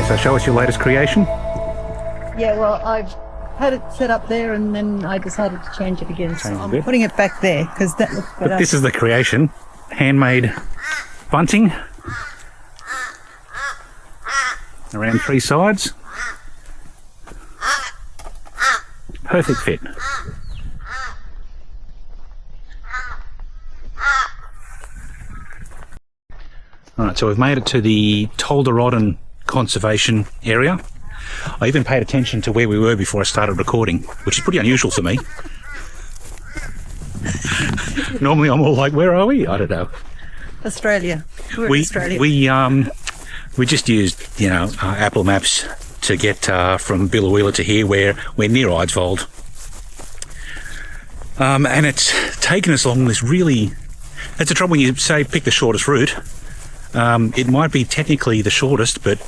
So show us your latest creation. Yeah, well, I've had it set up there and then I decided to change it again. So I'm putting it back there because that looks better. But this is the creation. Handmade bunting around 3 sides. Perfect fit. Alright, so we've made it to the Tolderodden Conservation Area. I even paid attention to where we were before I started recording, which is pretty unusual for me. Normally I'm all like, where are we? I don't know. Australia. We're in Australia. We just used, Apple Maps to get from Billawheeler to here, where we're near Eidsvold. And it's taken us along this really... That's the trouble when you say pick the shortest route. It might be technically the shortest, but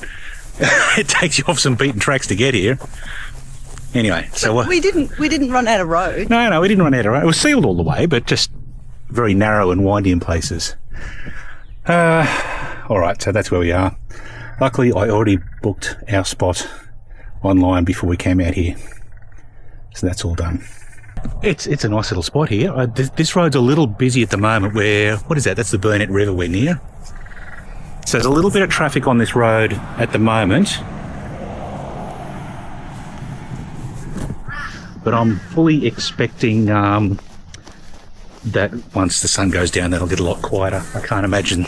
it takes you off some beaten tracks to get here. Anyway, so... we didn't run out of road. No, we didn't run out of road. It was sealed all the way, but just very narrow and windy in places. Alright, so that's where we are. Luckily, I already booked our spot online before we came out here. So that's all done. It's a nice little spot here. This road's a little busy at the moment where... What is that? That's the Burnett River we're near. So there's a little bit of traffic on this road at the moment. But I'm fully expecting that once the sun goes down, that'll get a lot quieter. I can't imagine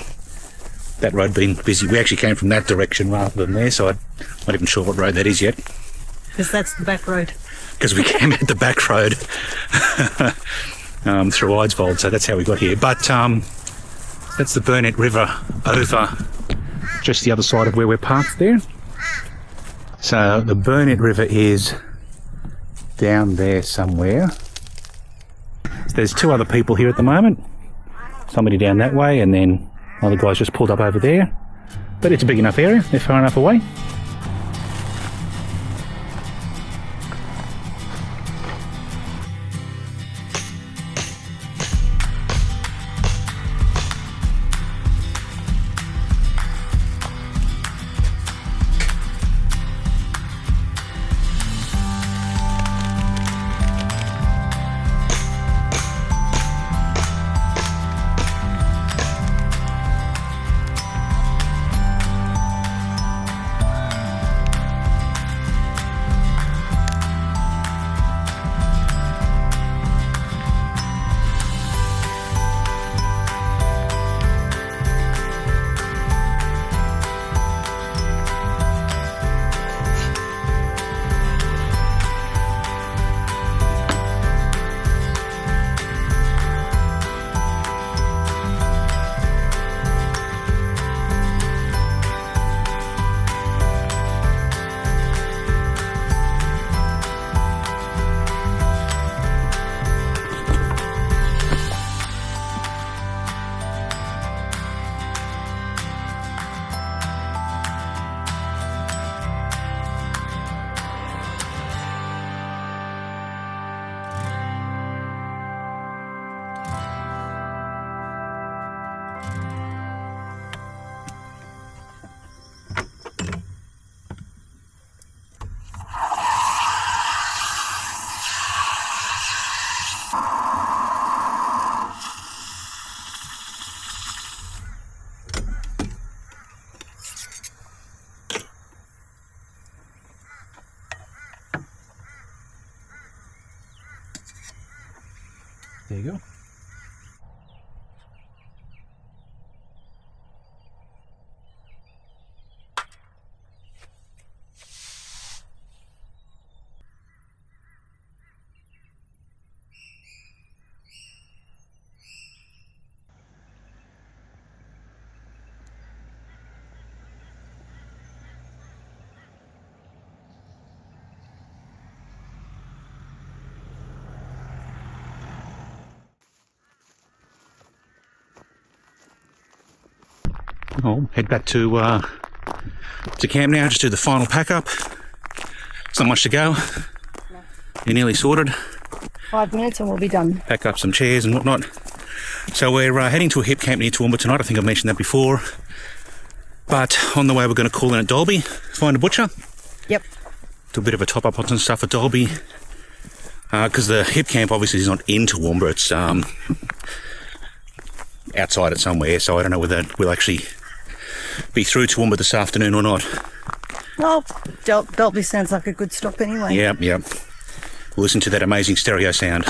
that road being busy. We actually came from that direction rather than there, so I'm not even sure what road that is yet. Because that's the back road. Because we came out the back road through Eidsvold, so that's how we got here. But that's the Burnett River over just the other side of where we're parked there. So the Burnett River is down there somewhere. So there's 2 other people here at the moment. Somebody down that way, and then other guys just pulled up over there. But it's a big enough area, they're far enough away. There you go. I'll head back to camp now, just do the final pack up. It's not much to go. You're nearly sorted. 5 minutes and we'll be done. Pack up some chairs and whatnot. So we're heading to a Hipcamp near Toowoomba tonight. I think I mentioned that before. But on the way, we're going to call in at Dolby, find a butcher. Yep. Do a bit of a top up on some stuff at Dolby. Because the Hipcamp obviously is not in Toowoomba, it's outside it somewhere, so I don't know whether we'll actually be through Toowoomba this afternoon or not. Well, Dolby sounds like a good stop anyway. Yep. We'll listen to that amazing stereo sound.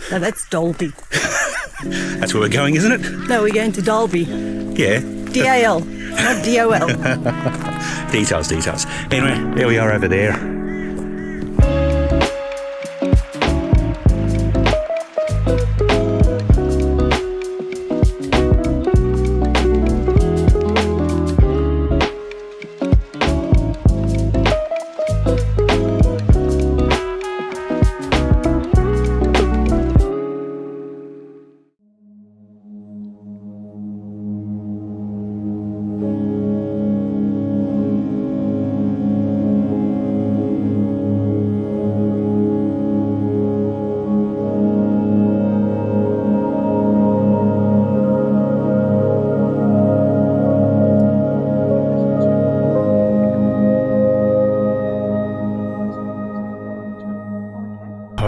No, that's Dolby. That's where we're going, isn't it? No, we're going to Dalby. Yeah. D-A-L, not D-O-L. Details. Anyway, there we are over there.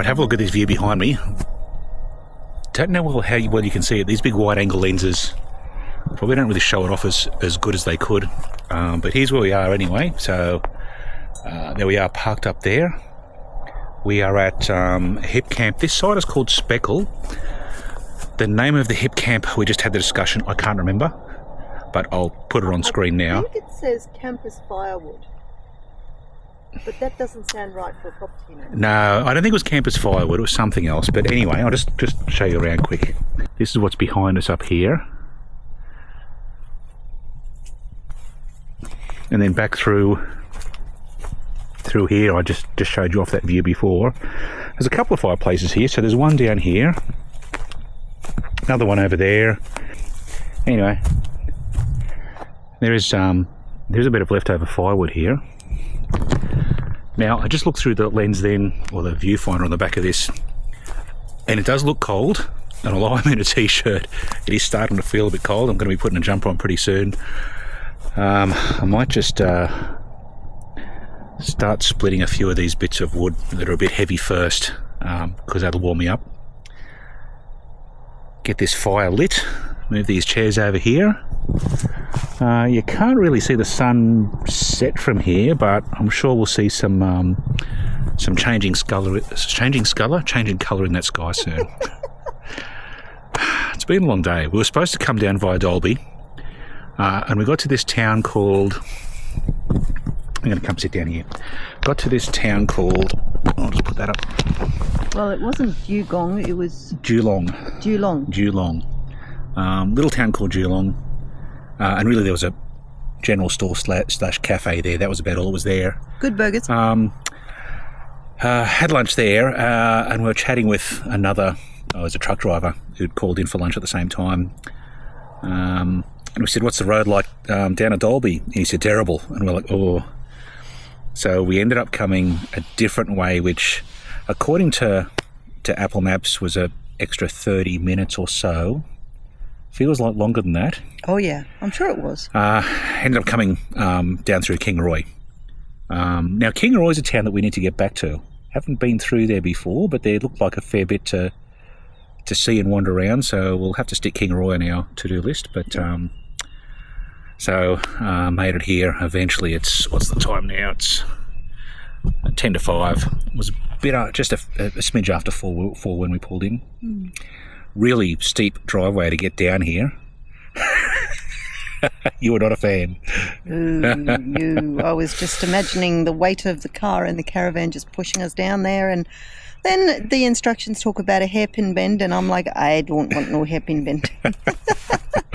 Have a look at this view behind me. Don't know how well you can see it. These big wide angle lenses probably don't really show it off as good as they could. But here's where we are anyway. So there we are parked up there. We are at Hipcamp. This site is called Speckle. The name of the Hipcamp, we just had the discussion. I can't remember, but I'll put it on screen now. I think it says campus firewood. But that doesn't sound right for a property name. No, I don't think it was campus firewood. It was something else. But anyway, I'll just show you around quick. This is what's behind us up here. And then back through here, I just showed you off that view before. There's a couple of fireplaces here. So there's one down here. Another one over there. Anyway, there's a bit of leftover firewood here. Now, I just looked through the lens then, or the viewfinder on the back of this, and it does look cold, and although I'm in a t-shirt, it is starting to feel a bit cold. I'm going to be putting a jumper on pretty soon. I might just start splitting a few of these bits of wood that are a bit heavy first, because that'll warm me up. Get this fire lit, move these chairs over here. You can't really see the sun set from here, but I'm sure we'll see some changing colour in that sky soon. It's been a long day. We were supposed to come down via Dolby, and we got to this town called... I'm going to come sit down here. Got to this town called... I'll just put that up. Well, it wasn't Dugong, it was... Durong. Little town called Durong. And really there was a general store slash cafe there. That was about all that was there. Good burgers. Had lunch there, and we were chatting with another, it was a truck driver who'd called in for lunch at the same time. And we said, what's the road like down at Dolby? And he said, terrible. And we're like, oh. So we ended up coming a different way, which according to Apple Maps was an extra 30 minutes or so. Feels like longer than that. Oh yeah, I'm sure it was. Ended up coming down through Kingaroy. Now Kingaroy is a town that we need to get back to. Haven't been through there before, but there looked like a fair bit to see and wander around. So we'll have to stick Kingaroy on our to-do list. But made it here. Eventually, what's the time now? It's 10 to 5. It was a bit just a smidge after 4 when we pulled in. Mm. Really steep driveway to get down here. You were not a fan. Ooh, I was just imagining the weight of the car and the caravan just pushing us down there, and then the instructions talk about a hairpin bend, and I'm like, I don't want no hairpin bend.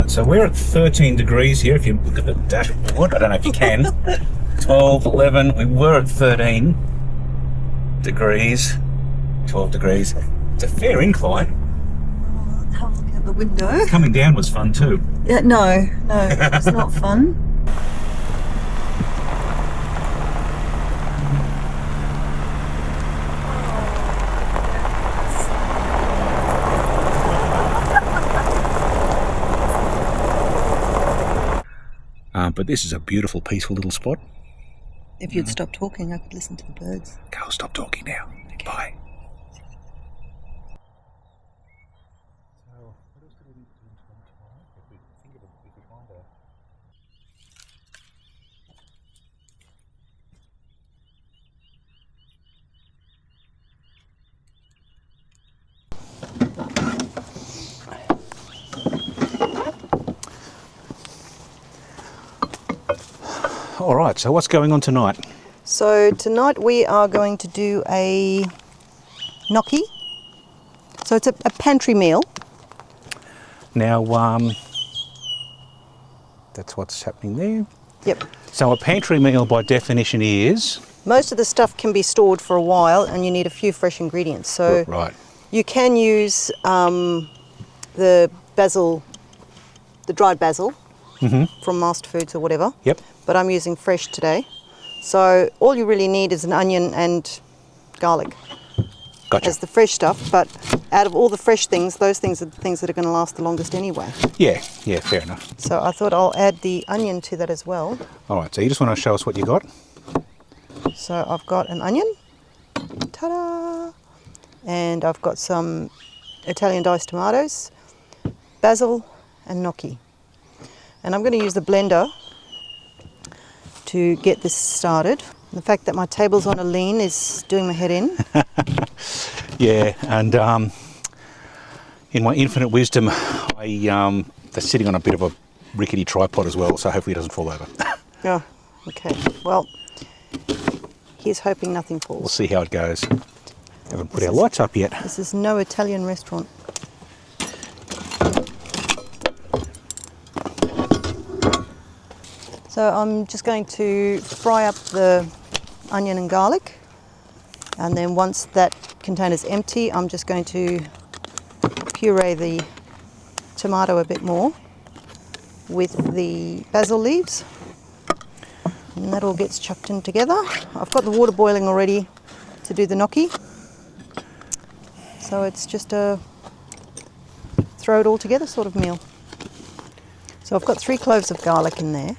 So we're at 13 degrees here, if you look at the dashboard. I don't know if you can. 12, 11, we were at 13 degrees, 12 degrees. It's a fair incline. Have a look out the window. Coming down was fun too. Yeah, no, it's not fun. But this is a beautiful, peaceful little spot. If you'd stop talking, I could listen to the birds. Go, stop talking now. Bye. All right, so what's going on tonight? So tonight we are going to do a gnocchi. So it's a pantry meal. Now, that's what's happening there. Yep. So a pantry meal by definition is? Most of the stuff can be stored for a while and you need a few fresh ingredients. So Right. you can use the basil, the dried basil from Master Foods or whatever. Yep. But I'm using fresh today. So all you really need is an onion and garlic Gotcha. as the fresh stuff. But out of all the fresh things, those things are the things that are going to last the longest anyway. Yeah, fair enough. So I thought I'll add the onion to that as well. All right, so you just want to show us what you got? So I've got an onion, ta-da! And I've got some Italian diced tomatoes, basil and gnocchi. And I'm going to use the blender to get this started. The fact that my table's on a lean is doing my head in. Yeah, and in my infinite wisdom, they're sitting on a bit of a rickety tripod as well, so hopefully it doesn't fall over. Oh, okay. Well, here's hoping nothing falls. We'll see how it goes. Haven't put our lights up yet. This is no Italian restaurant. So I'm just going to fry up the onion and garlic, and then once that container's empty, I'm just going to puree the tomato a bit more with the basil leaves, and that all gets chucked in together. I've got the water boiling already to do the gnocchi, so it's just a throw it all together sort of meal. So I've got 3 cloves of garlic in there,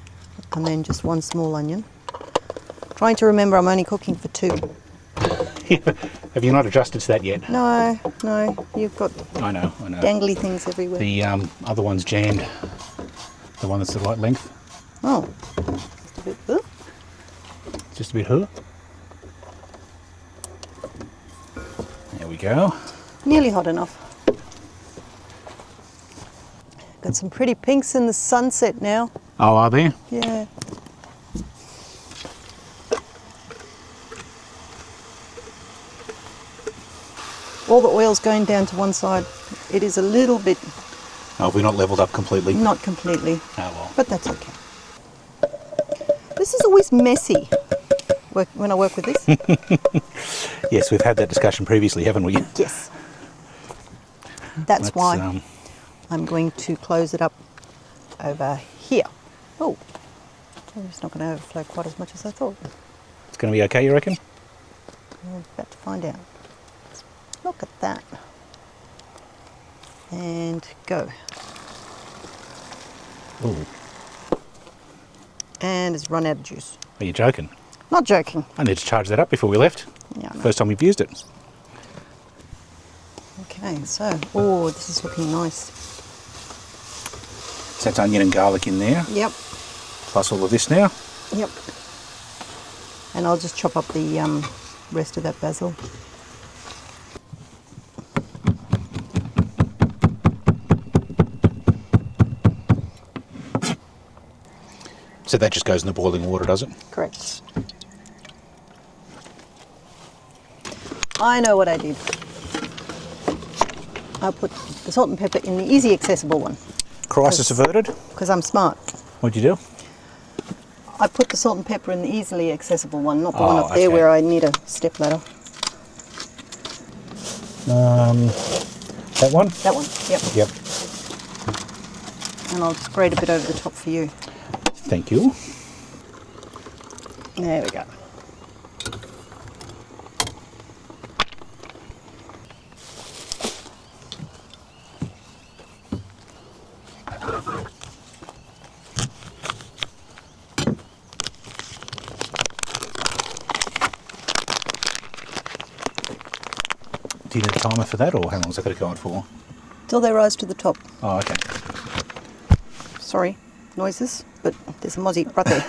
and then just 1 small onion. Trying to remember I'm only cooking for 2. Have you not adjusted to that yet? No, you've got I know. dangly things everywhere. The other one's jammed. The one that's the right length. Oh, just a bit. Ooh. Just a bit here. There we go. Nearly hot enough. Got some pretty pinks in the sunset now. Oh, are there? Yeah. All the oil's going down to one side. It is a little bit, Oh, have we not levelled up completely? not completely, Oh, well. but that's okay. This is always messy when I work with this. Yes, we've had that discussion previously, haven't we? Yes. That's why I'm going to close it up over here. Oh, it's not going to overflow quite as much as I thought. It's going to be okay, you reckon? We're about to find out. Look at that. And go. Ooh. And it's run out of juice. Are you joking? Not joking. I need to charge that up before we left. Yeah, I know. First time we've used it. Okay, so, oh, this is looking nice. So that's onion and garlic in there, Yep, plus all of this now. yep. And I'll just chop up the rest of that basil. So that just goes in the boiling water, does it? Correct. I know what I did. I put the salt and pepper in the easy accessible one, Crisis averted. because I'm smart. What'd you do? I put the salt and pepper in the easily accessible one, not the one up there okay. where I need a step ladder. That one? That one, yep. Yep. And I'll just grate a bit over the top for you. Thank you. There we go. Do you need a timer for that, or how long is that going to go on for? Till they rise to the top. Oh, okay. Sorry, noises, but there's a mozzie right there.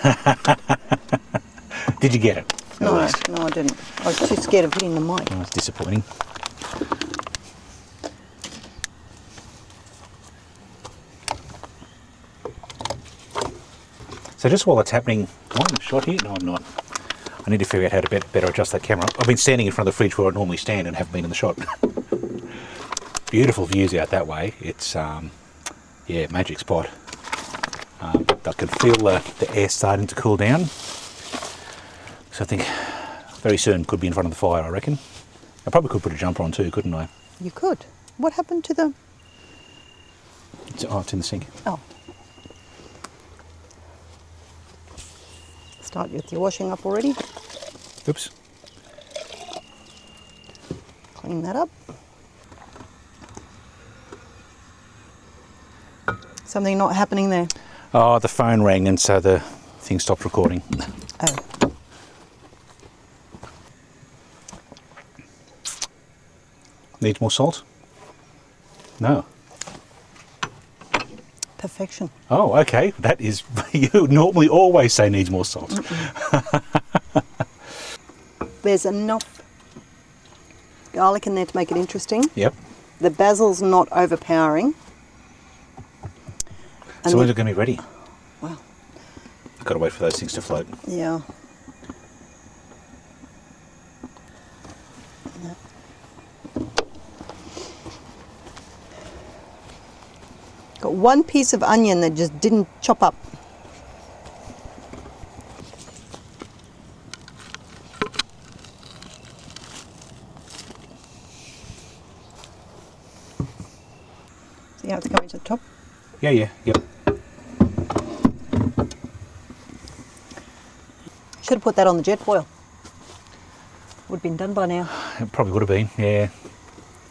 Did you get it? No, I didn't. I was too scared of hitting the mic. Oh, that's disappointing. So just while it's happening, am I in the shot here? No, I'm not. I need to figure out how to better adjust that camera. I've been standing in front of the fridge where I normally stand and haven't been in the shot. Beautiful views out that way. It's, yeah, magic spot. I can feel the air starting to cool down. So I think very soon could be in front of the fire, I reckon. I probably could put a jumper on too, couldn't I? You could. What happened to the... It's in the sink. Oh. Start with your washing up already. Oops. Clean that up. Something not happening there. Oh, the phone rang and so the thing stopped recording. Oh. Needs more salt? No. Perfection. Oh, okay. That is, you normally always say needs more salt. There's enough garlic in there to make it interesting. Yep. The basil's not overpowering. So when's it going to be ready? Well, I've got to wait for those things to float. yeah. Got one piece of onion that just didn't chop up. See how it's coming to the top? Yeah, yep. Should have put that on the jet boil. Would have been done by now. It probably would have been, yeah.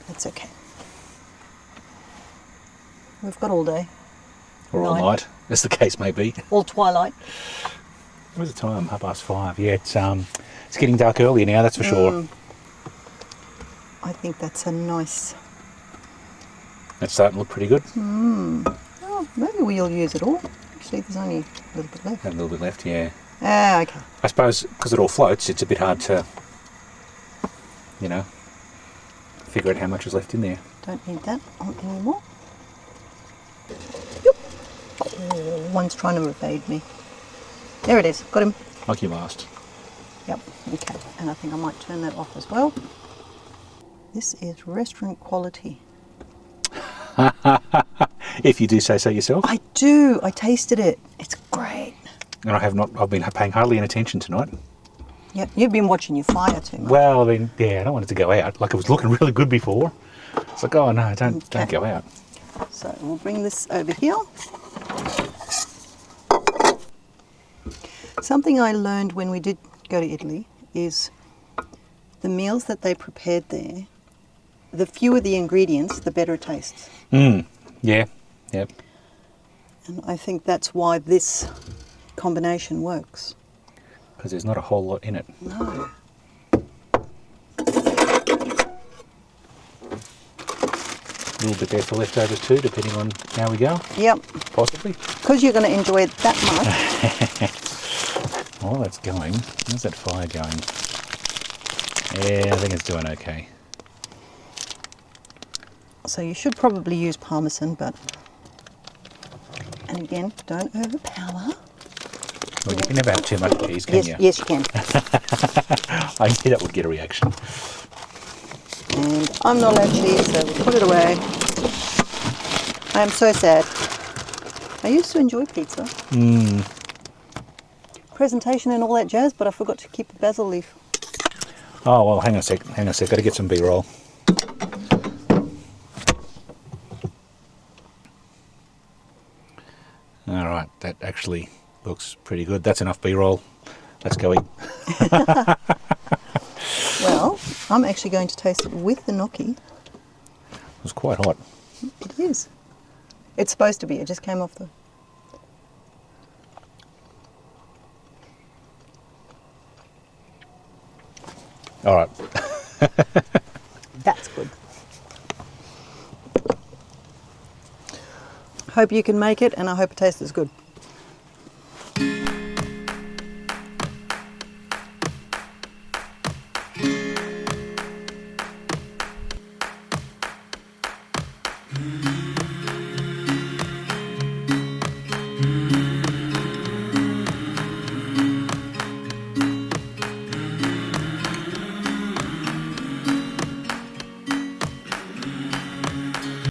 That's okay. We've got all day. Or all night, as the case may be. All twilight. What's the time? 5:30. Yeah, it's getting dark earlier now, that's for sure. I think that's a nice... That's starting to look pretty good. Oh, maybe we'll use it all. Actually, there's only a little bit left. A little bit left, yeah. Ah, okay. I suppose because it all floats, it's a bit hard to, you know, figure out how much is left in there. Don't need that on anymore. Yep. Oh, one's trying to evade me. There it is. Got him. Like you last. Yep. Okay. And I think I might turn that off as well. This is restaurant quality. If you do say so yourself. I do. I tasted it. It's great. And I have not. I've been paying hardly any attention tonight. Yep. You've been watching your fire too much. Well, I mean, yeah, I don't want it to go out. Like it was looking really good before. It's like, oh no, don't go out. So we'll bring this over here. Something I learned when we did go to Italy is the meals that they prepared there, the fewer the ingredients, the better it tastes. Yeah. Yep. And I think that's why this combination works. Because there's not a whole lot in it. No. A little bit there for leftovers too, depending on how we go. Yep. Possibly. Because you're going to enjoy it that much. While that's going, how's that fire going? Yeah, I think it's doing okay. So you should probably use parmesan, but... And again, don't overpower. Well, you can never have too much cheese, can you? Yes, you can. I knew that would get a reaction. And I'm not allowed cheese, so we'll put it away. I am so sad. I used to enjoy pizza. Presentation and all that jazz, but I forgot to keep a basil leaf. Oh, well, hang on a sec. Got to get some B-roll. All right, that actually looks pretty good. That's enough B-roll. Let's go eat. Well, I'm actually going to taste it with the gnocchi. It was quite hot. It is. It's supposed to be. It just came off the... All right. That's good. hope you can make it, and I hope it tastes as good.